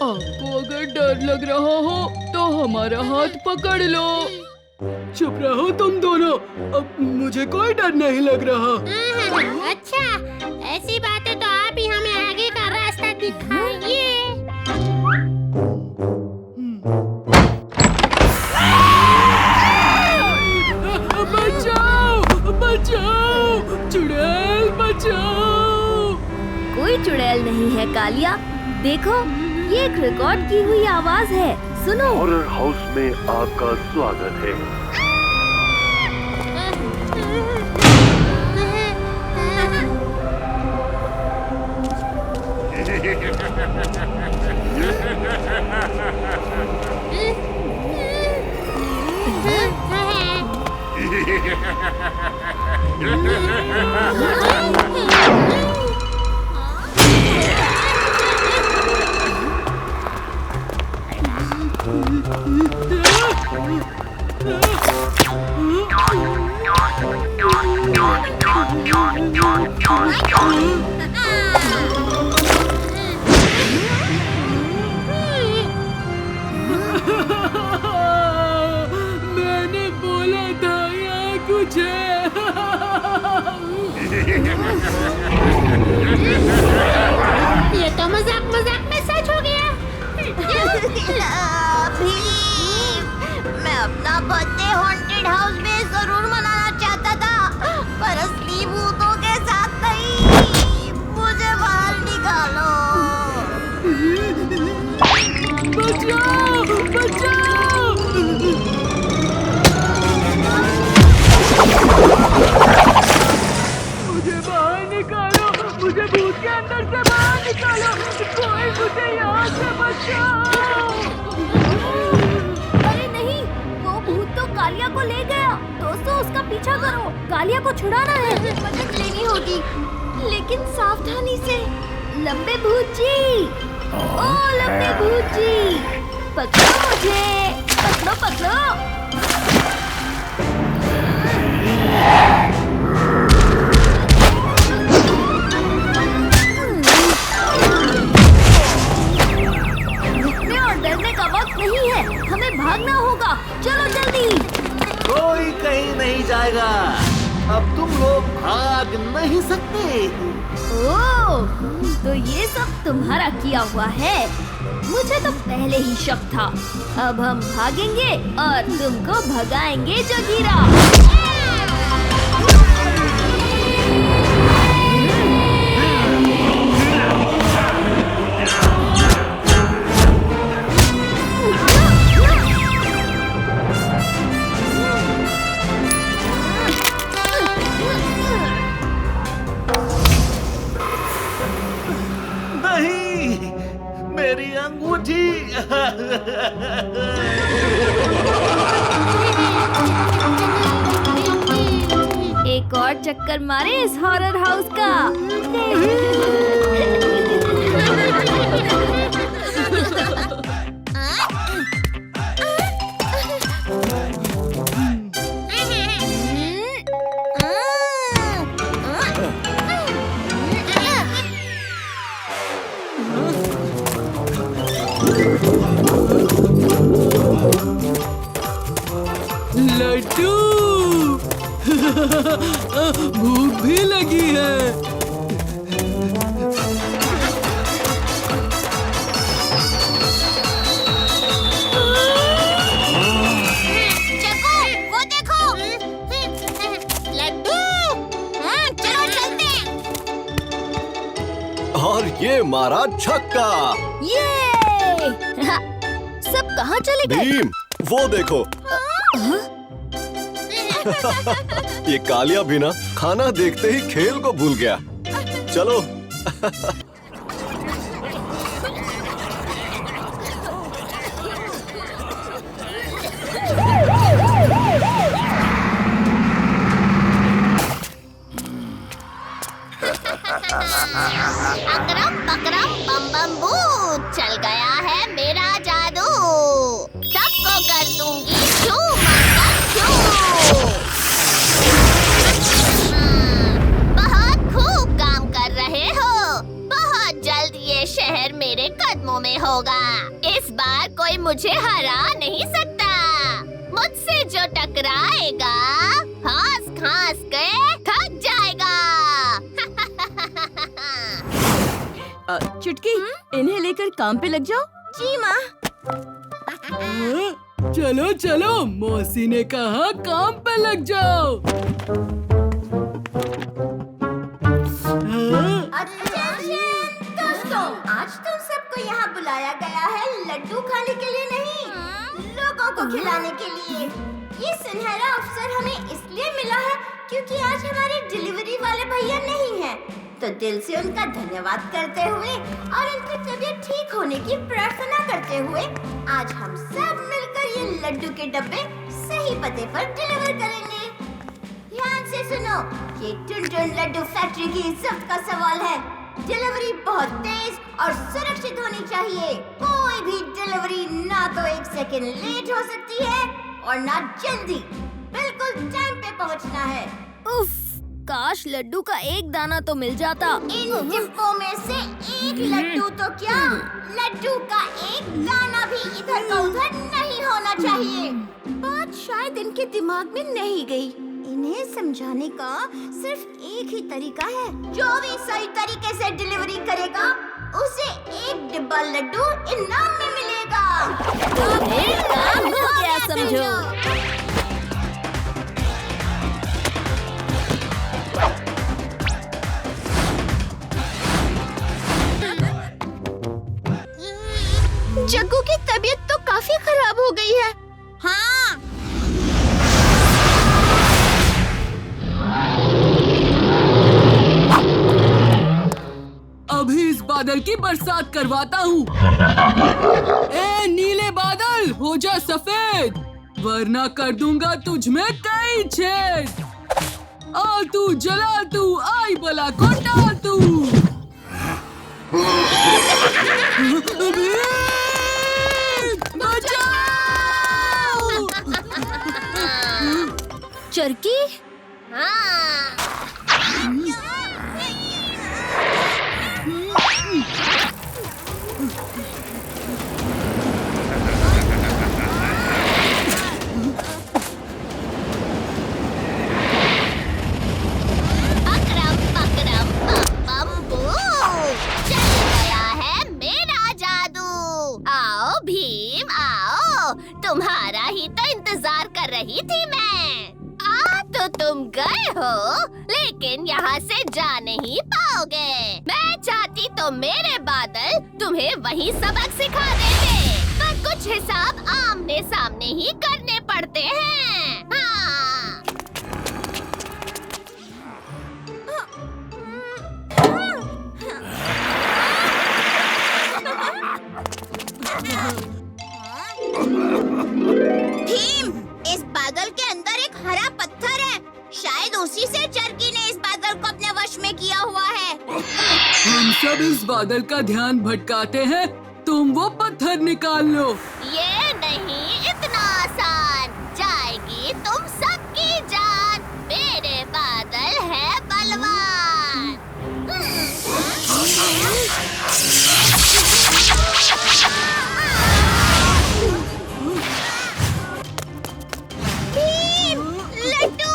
आपको अगर डर लग रहा हो तो हमारा हाथ पकड़ लो। चुप रहो तुम दोनों, अब मुझे कोई डर नहीं लग रहा। अच्छा, ऐसी बात है तो आप ही हमें आगे का रास्ता दिखाइए। बचाओ बचाओ, चुड़ैल बचाओ। कोई चुड़ैल नहीं है कालिया, देखो ये एक रिकॉर्ड की हुई आवाज है, सुनो। हॉरर हाउस में आपका स्वागत है। मैंने बोला था यहाँ कुछ है। ये तो मजाक मजाक में सच हो गया। मैं अपना बर्थडे हॉन्टेड हाउस में जरूर मनाना चाहता था, पर असली भूतों के साथ नहीं। मुझे बाहर निकालो। बचाओ बचाओ। मुझे बाहर निकालो, मुझे भूत के अंदर से बाहर निकालो, कोई मुझे यहाँ से बचाओ। अरे नहीं, वो भूत तो कालिया को ले गया। दोस्तों उसका पीछा करो, कालिया को छुड़ाना है। मदद लेनी होगी, लेकिन सावधानी से। लंबे भूत जी, ओ लंबे भूत जी, पकड़ो मुझे, पकड़ो पकड़ो। रुकने और डरने का वक्त नहीं है, हमें भागना होगा। चलो जल्दी। कोई कहीं नहीं जाएगा, अब तुम लोग भाग नहीं सकते। ओह, तो ये सब तुम्हारा किया हुआ है। मुझे तो पहले ही शक था। अब हम भागेंगे और तुमको भगाएंगे जगीरा। नहीं, मेरी अंगूठी। एक और चक्कर मारे इस हॉरर हाउस का। लड्डू। भूख भी लगी है। चको, वो देखो। लड्डू, चलो चलते हैं। और ये मारा छक्का। ये सब कहाँ चले गए? भीम, वो देखो। ये कालिया भी ना खाना देखते ही खेल को भूल गया। चलो। अकरम बकरम बम बम बूम, चल गया है मेरा जादू। सबको कर दूंगी छू मंतर छू। चुटकी, इन्हें लेकर काम पे लग जाओ। जी माँ। चलो चलो, मौसी ने कहा काम पे लग जाओ। दोस्तों, आज तुम सबको यहाँ बुलाया गया है लड्डू खाने के लिए नहीं, लोगों को खिलाने के लिए। ये सुनहरा अवसर हमें इसलिए मिला है क्योंकि आज हमारे डिलीवरी वाले भैया नहीं हैं। तो दिल से उनका धन्यवाद करते हुए और उनकी तबीयत ठीक होने की प्रार्थना करते हुए आज हम सब मिलकर ये लड्डू के डब्बे सही पते पर डिलीवर करेंगे। ध्यान से सुनो, ये टुनटुन लड्डू फैक्ट्री की इज्जत का सवाल है। डिलीवरी बहुत तेज और सुरक्षित होनी चाहिए। कोई भी डिलीवरी ना तो 1 सेकंड लेट हो सकती है और ना जल्दी। बिल्कुल टाइम पे पहुंचना है। उफ, काश लड्डू का एक दाना तो मिल जाता। इन डिब्बों में से एक लड्डू तो क्या, लड्डू का एक दाना भी इधर का उधर नहीं होना चाहिए। बात शायद इनके दिमाग में नहीं गई। इन्हें समझाने का सिर्फ एक ही तरीका है। जो भी सही तरीके से डिलीवरी करेगा उसे 1 डिब्बा लड्डू इनाम में मिलेगा। काम हो गया समझो। जग्गू की तबीयत तो काफी खराब हो गई है। हाँ, अभी इस बादल की बरसात करवाता हूँ। ए नीले बादल, हो जा सफेद, वरना कर दूंगा तुझ में कई छेद। आ तू जला तू, आई बला को डाल तू। बचाओ! चरकी, अकरम पकरम पम बूम, चल गया है मेरा जादू। आओ भीम आओ, तुम्हारा ही तो इंतजार कर रही थी मैं। आ तो तुम गए हो, लेकिन यहाँ से जा नहीं पाओगे। मैं चाहती तो मेरे बादल तुम्हें वही सबक सिखा देते, पर कुछ हिसाब आमने सामने ही करने पड़ते हैं। हाँ। भीम, इस बादल के अंदर एक हरा पत्थर है। शायद उसी से चरकी ने इस बादल को अपने वश में किया हुआ है। हम सब इस बादल का ध्यान भटकाते हैं, तुम वो पत्थर निकाल लो। ये नहीं इतना आसान, जाएगी तुम सबकी जान। मेरे बादल है बलवान। भीम, लड्डू।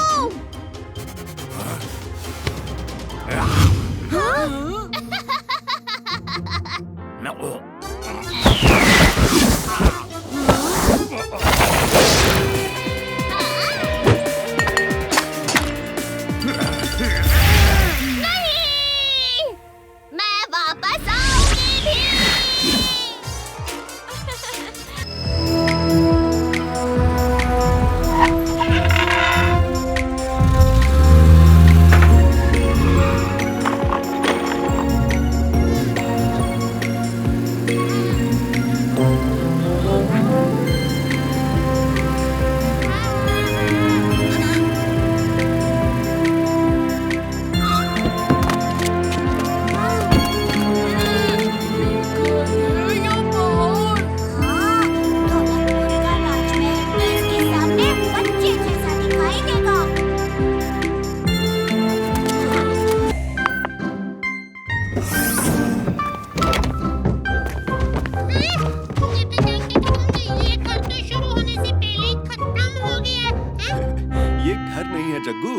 नहीं, मैं वापस आऊंगी भी। जग्गू,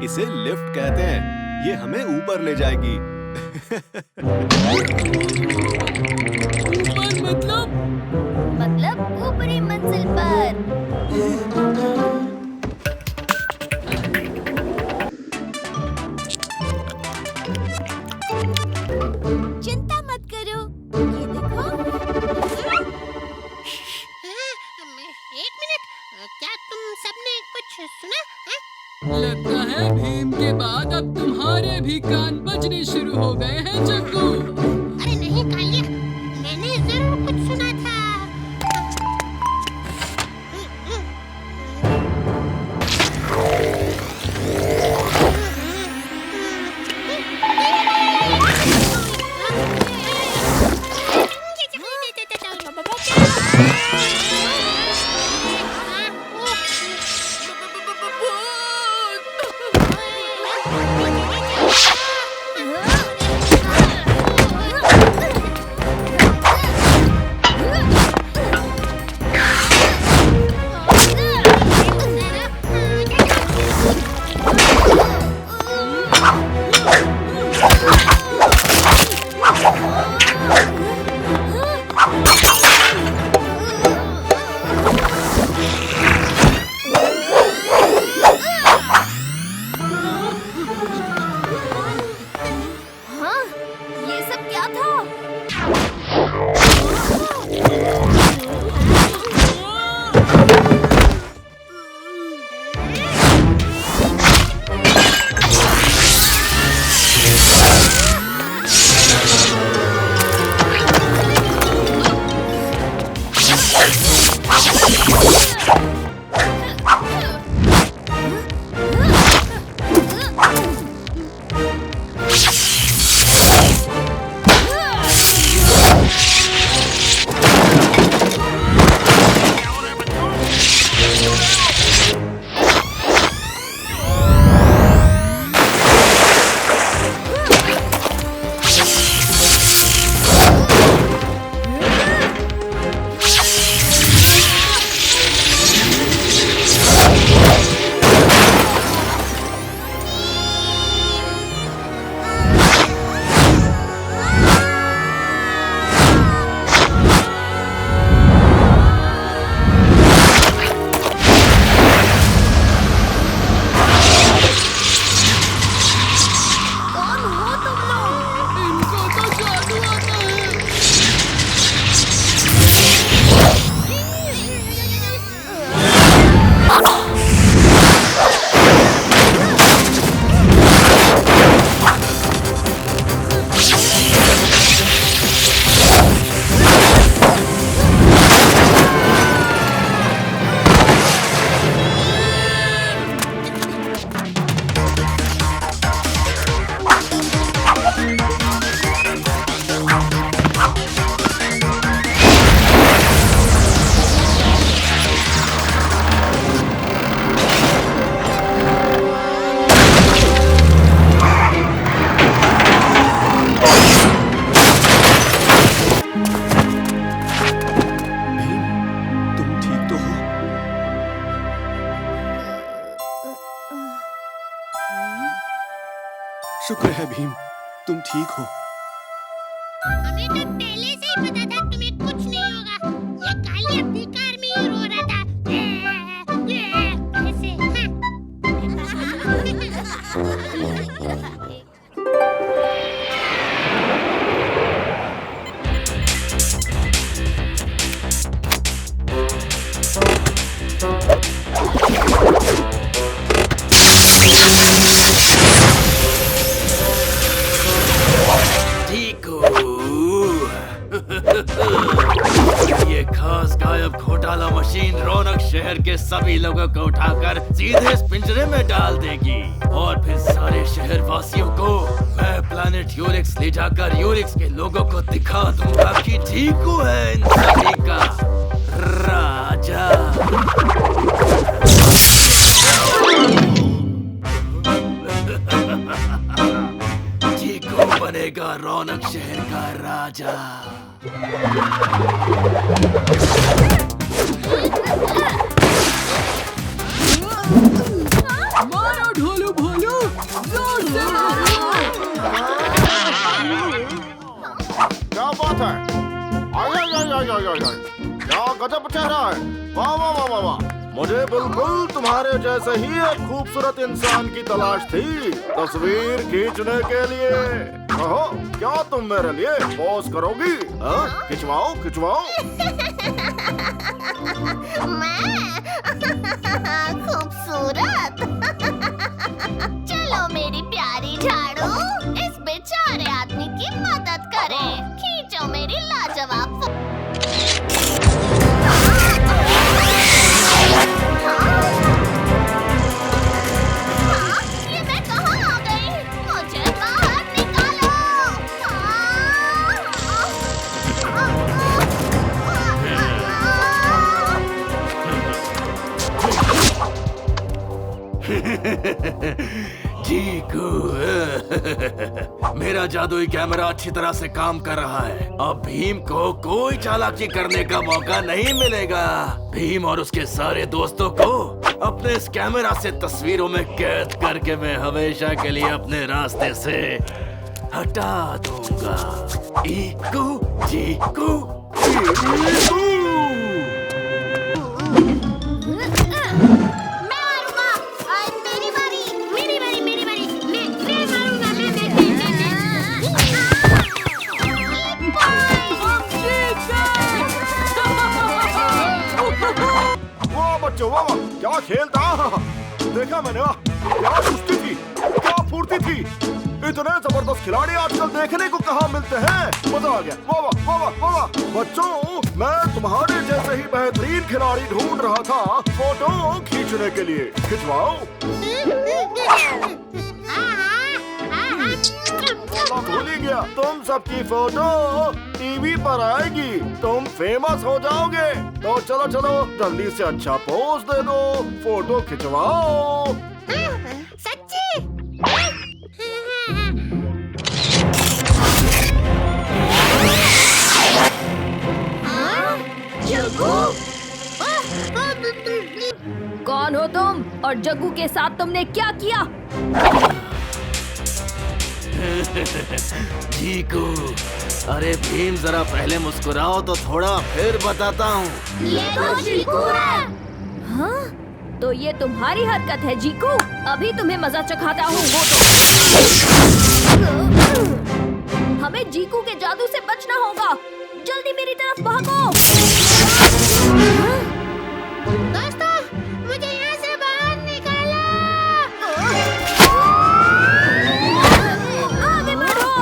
इसे लिफ्ट कहते हैं। ये हमें ऊपर ले जाएगी। ऊपर मतलब ऊपरी मंजिल पर। चिंता मत करो, ये देखो। एक मिनट, क्या तुम सबने कुछ सुना? लगता है भीम के बाद अब तुम्हारे भी कान बजने शुरू हो गए हैं जग्गू। अरे नहीं कालिया, मैंने जरूर कुछ सुना था। हाँ, ये सब क्या था? कौन हो तुम लोग? इनको तो जादू आता है। तुम ठीक तो हो? शुक्र है भीम, तुम ठीक हो। हमें तो पहले से ही पता था तुम्हें कुछ नहीं होगा। ये कालिया बेकार में ही रो रहा था। ऐसे, ये खास गायब घोटाला मशीन रौनक शहर के सभी लोगों को उठाकर सीधे इस पिंजरे में डाल देगी और फिर सारे शहर वासियों को मैं प्लैनेट यूरिक्स ले जाकर यूरिक्स के लोगों को दिखा दूंगा कि ठीकू है इन सभी का राजा। ठीकू बनेगा रौनक शहर का राजा। मारो ढोलू भोलू, जोर से मारो। क्या गजब चेहरा है, वाह वाह वाह वाह वाह। मुझे बिल्कुल तुम्हारे जैसे ही एक खूबसूरत इंसान की तलाश थी तस्वीर खींचने के लिए। कहो क्या तुम मेरे लिए पोज करोगी? खिंचवाओ खिंचवाओ। मैं खूबसूरत। चलो मेरी प्यारी झाड़ू इस बेचारे आदमी की मदद करे। खींचो मेरी लाजवाब ये मैं कहाँ आ गई? मुझे बाहर निकालो। जीकू, मेरा जादुई कैमरा अच्छी तरह से काम कर रहा है। अब भीम को कोई चालाकी करने का मौका नहीं मिलेगा। भीम और उसके सारे दोस्तों को अपने इस कैमरा से तस्वीरों में कैद करके मैं हमेशा के लिए अपने रास्ते से हटा दूंगा। ईकू जीकू ईकू। बच्चों वाह क्या खेल था, देखा मैंने, क्या कुश्ती थी, क्या फुर्ती थी। इतने जबरदस्त खिलाड़ी आजकल देखने को कहाँ मिलते हैं। मजा आ गया, वाह वाह वाह वाह वाह। बच्चों मैं तुम्हारे जैसे ही बेहतरीन खिलाड़ी ढूंढ रहा था फोटो खींचने के लिए। खिंचवाओ। भूल ही गया, तुम सबकी फोटो टीवी पर आएगी, तुम फेमस हो जाओगे। तो चलो चलो जल्दी से अच्छा पोज दे दो, फोटो खिंचवाओ। सच्ची? कौन हो तुम और जग्गू के साथ तुमने क्या किया? जीकू, अरे भीम जरा पहले मुस्कुराओ तो थोड़ा फिर बताता हूँ। ये तो जीकू है। हाँ? तो ये तुम्हारी हरकत है जीकू, अभी तुम्हें मजा चखाता हूँ। वो तो हमें जीकू के जादू से बचना होगा, जल्दी मेरी तरफ भागो। दोस्तों मुझे यहाँ से बाहर निकालो। आगे बढ़ो।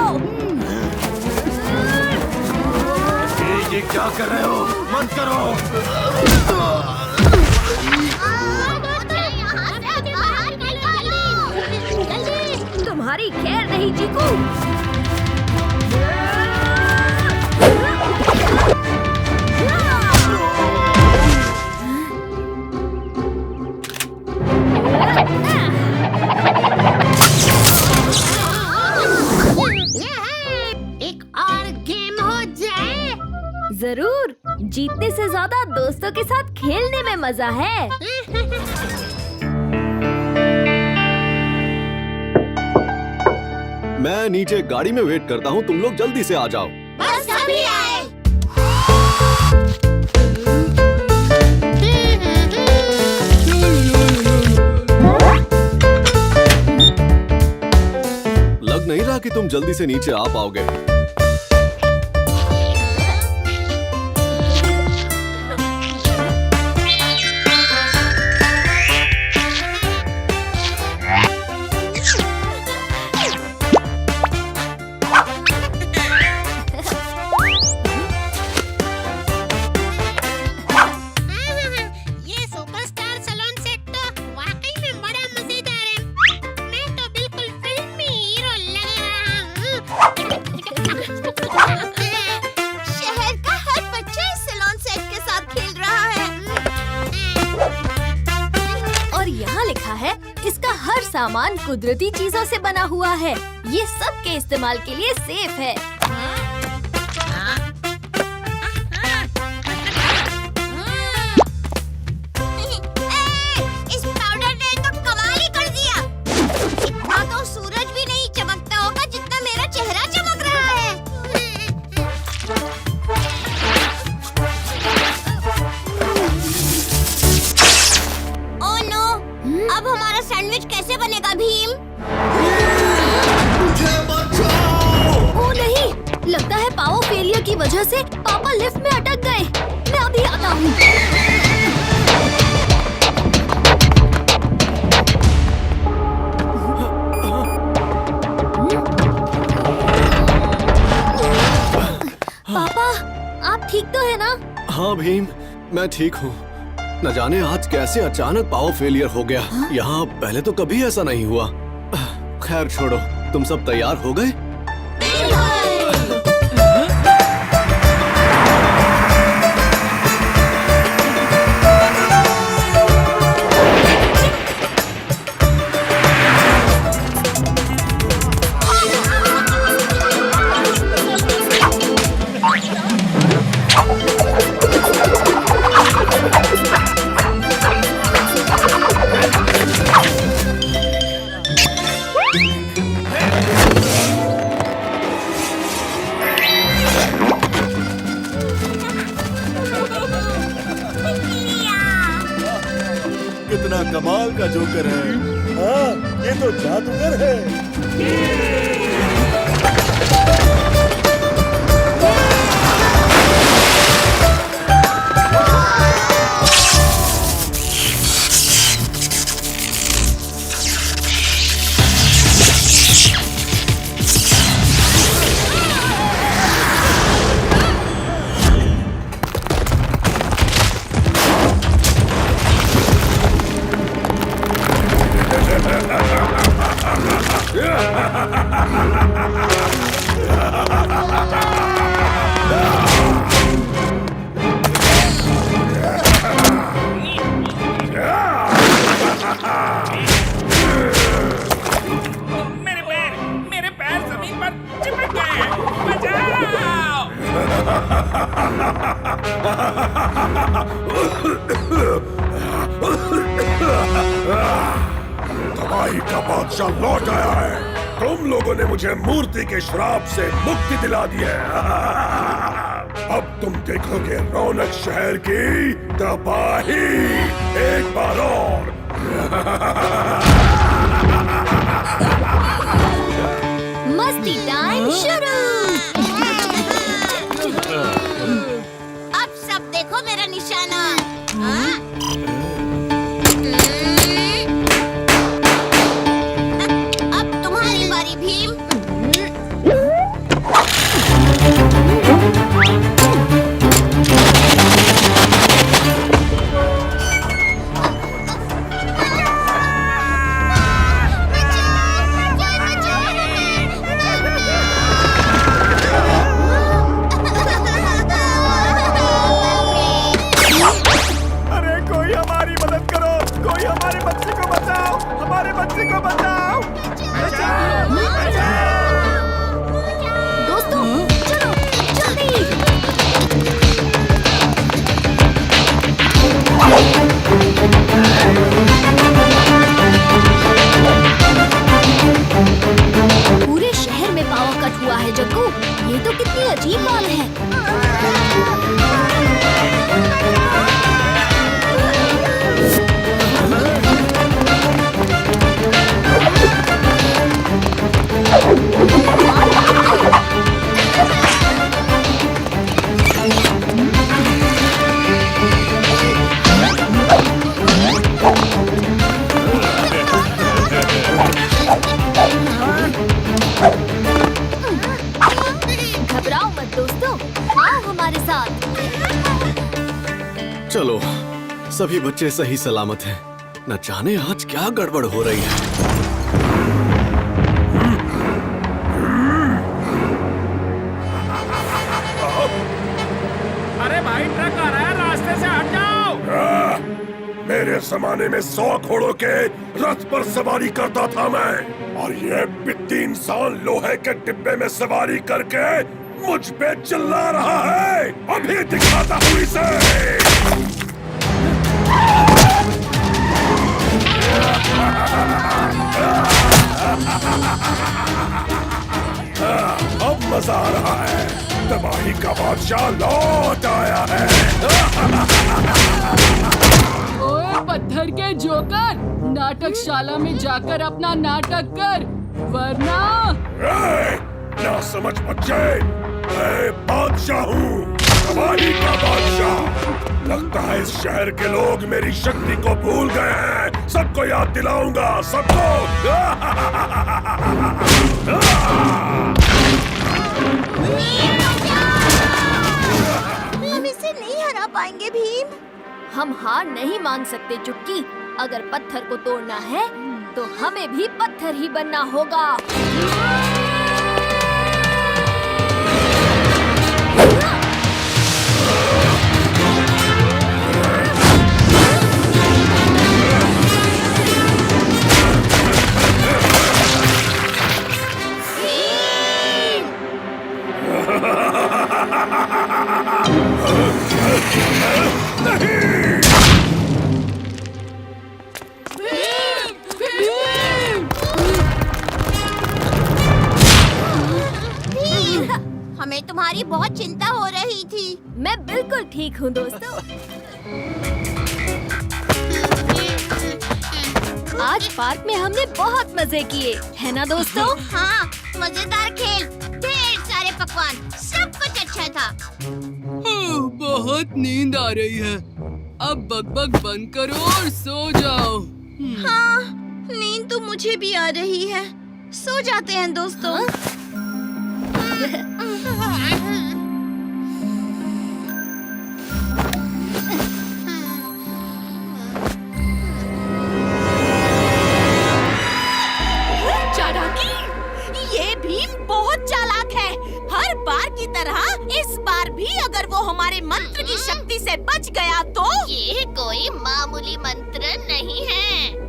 ये क्या कर रहे हो? मत करो। तुम्हारी खैर नहीं जीकू। एक और गेम हो जाए। जरूर, जीतने से ज्यादा दोस्तों के साथ खेलने में मजा है। मैं नीचे गाड़ी में वेट करता हूँ, तुम लोग जल्दी से आ जाओ। बस अभी आए। लग नहीं रहा कि तुम जल्दी से नीचे आ पाओगे। ये सुपरस्टार सैलून सेट तो वाकई में बड़ा मजेदार है। मैं तो बिल्कुल फिल्मी हीरो लग रहा हूँ। शहर का हर बच्चा इस सैलून सेट के साथ खेल रहा है। और यहाँ लिखा है, इसका हर सामान कुदरती चीजों से बना हुआ है। ये सबके इस्तेमाल के लिए सेफ है। इस पाउडर ने तो कमाल ही कर दिया। इतना तो सूरज भी नहीं चमकता होगा जितना मेरा चेहरा चमक रहा है। कैसे बनेगा भीम? ओ नहीं, लगता है पावर फेलियर की वजह से पापा लिफ्ट में अटक गए। मैं अभी आता हूँ। पापा, आप ठीक तो है ना? हाँ भीम, मैं ठीक हूँ। न जाने आज कैसे अचानक पावर फेलियर हो गया। यहाँ पहले तो कभी ऐसा नहीं हुआ। खैर छोड़ो, तुम सब तैयार हो गए? कितना कमाल का जोकर है। हाँ, ये तो जादूगर है। मेरे पैर जमीन पर चिपक गए हैं। बचाओ! तबाही का बादशाह लौट आया है। तुम लोगों ने मुझे मूर्ति के श्राप से मुक्ति दिला दी है। अब तुम देखोगे रौनक शहर की तबाही एक बार और। मस्ती टाइम शुरू। अब सब देखो मेरा निशाना। हाँ? अब तुम्हारी बारी भीम। अरे कोई हमारी मदद करो, कोई हमारे बच्चे को बचाओ, हमारे बच्चे को बचाओ। दोस्तों, चलो जल्दी। पूरे शहर में पावर कट हुआ है जग्गू। ये तो कितनी अजीब बात है। घबराओ मत दोस्तों, आओ हमारे साथ। चलो, सभी बच्चे सही सलामत हैं। न जाने आज क्या गड़बड़ हो रही है। अरे भाई, ट्रक आ रहा है, रास्ते से हट जाओ। मेरे जमाने में 100 घोड़ों के रथ पर सवारी करता था मैं, और ये बित्ती इंसान लोहे के डिब्बे में सवारी करके मुझ पे चिल्ला रहा है। अभी दिखाता हूँ इसे। अब मजा आ रहा है। तबाही का बादशाह लौट आया है। ओए पत्थर के जोकर, नाटकशाला में जाकर अपना नाटक कर, वरना ना समझ बच्चे, मैं बादशाह हूँ, सवारी का बादशाह। लगता है इस शहर के लोग मेरी शक्ति को भूल गए हैं। सबको याद दिलाऊंगा, सबको। हम इसे नहीं हरा पाएंगे भीम। हम हार नहीं मान सकते चुटकी। अगर पत्थर को तोड़ना है तो हमें भी पत्थर ही बनना होगा। हमें तुम्हारी बहुत चिंता हो रही थी। मैं बिल्कुल ठीक हूँ दोस्तों। आज पार्क में हमने बहुत मजे किए, है ना दोस्तों? हाँ, मजेदार खेल, ढेर सारे पकवान, सब कुछ अच्छा था। बहुत नींद आ रही है। अब बकबक बंद करो और सो जाओ। हाँ, नींद तो मुझे भी आ रही है। सो जाते हैं दोस्तों। ये भीम बहुत चालाक है। हर बार की तरह इस बार भी अगर वो हमारे मंत्र की शक्ति से बच गया तो ये कोई मामूली मंत्र नहीं है।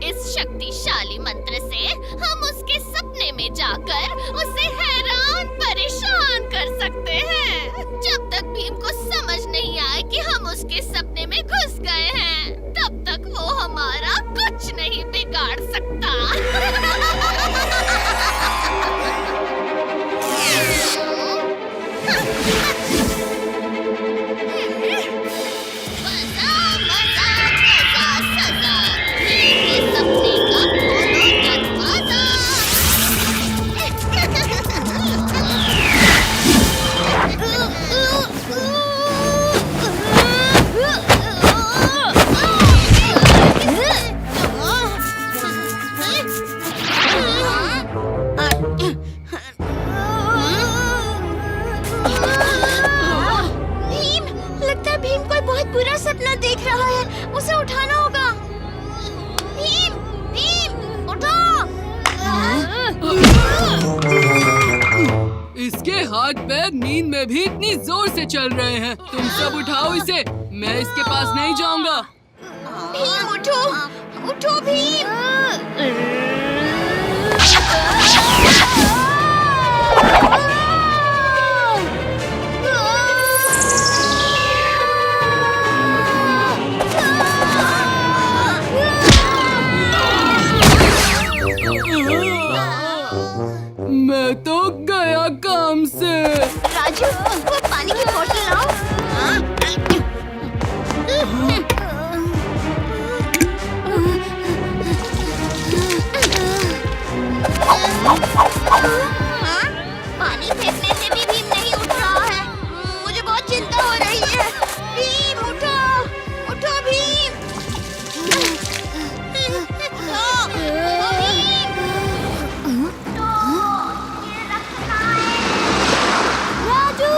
इस शक्तिशाली मंत्र से हम उसके सपने में जाकर उसे हैरान परेशान कर सकते हैं। जब तक भीम को समझ नहीं आए कि हम उसके सपने में घुस गए हैं, तब तक वो हमारा कुछ नहीं बिगाड़ सकता। बुरा सपना देख रहा है, उसे उठाना होगा। भीम, भीम, उठो! इसके हाथ पैर नींद में भी इतनी जोर से चल रहे हैं। तुम सब उठाओ इसे, मैं इसके पास नहीं जाऊंगा। भीम उठो, उठो भीम! मैं तो गया काम से। राजू, वो पानी की बोतल लाओ। पानी फेंकने से भी भीम नहीं उठ रहा है। मुझे बहुत चिंता हो रही है। भीम उठो, उठो भीम! राजू,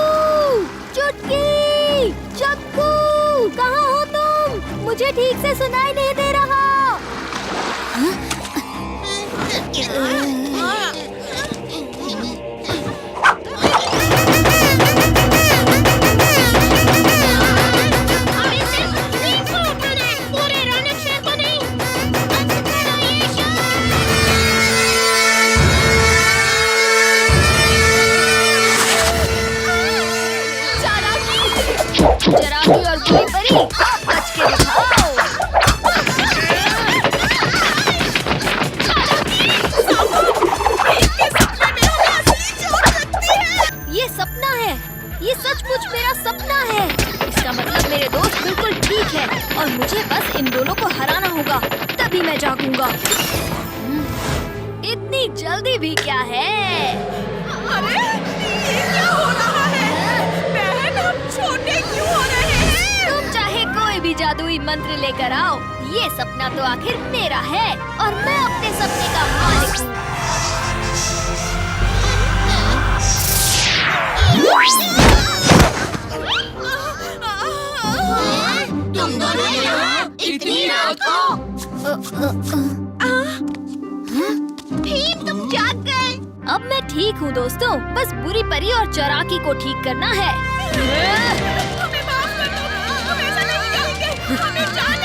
चुटकी, चक्कू, कहाँ हो तुम? मुझे ठीक से सुनाई नहीं दे रहा। चरागी और बुरी परी, आप बच के दिखाओ। जल्दी भी क्या है? अरे ये क्या हो रहा है? बहन हम छोटे क्यों हो रहे हैं? तुम चाहे कोई भी जादुई मंत्र लेकर आओ, ये सपना तो आखिर मेरा है और मैं अपने सपने का मालिक हूँ। तुम दोनों यहाँ इतनी रात को? भीम तुम जाग गए। अब मैं ठीक हूँ दोस्तों, बस बुरी परी और चौराकी को ठीक करना है। हमें माफ कर दो, हम ऐसा नहीं करेंगे, हमें जान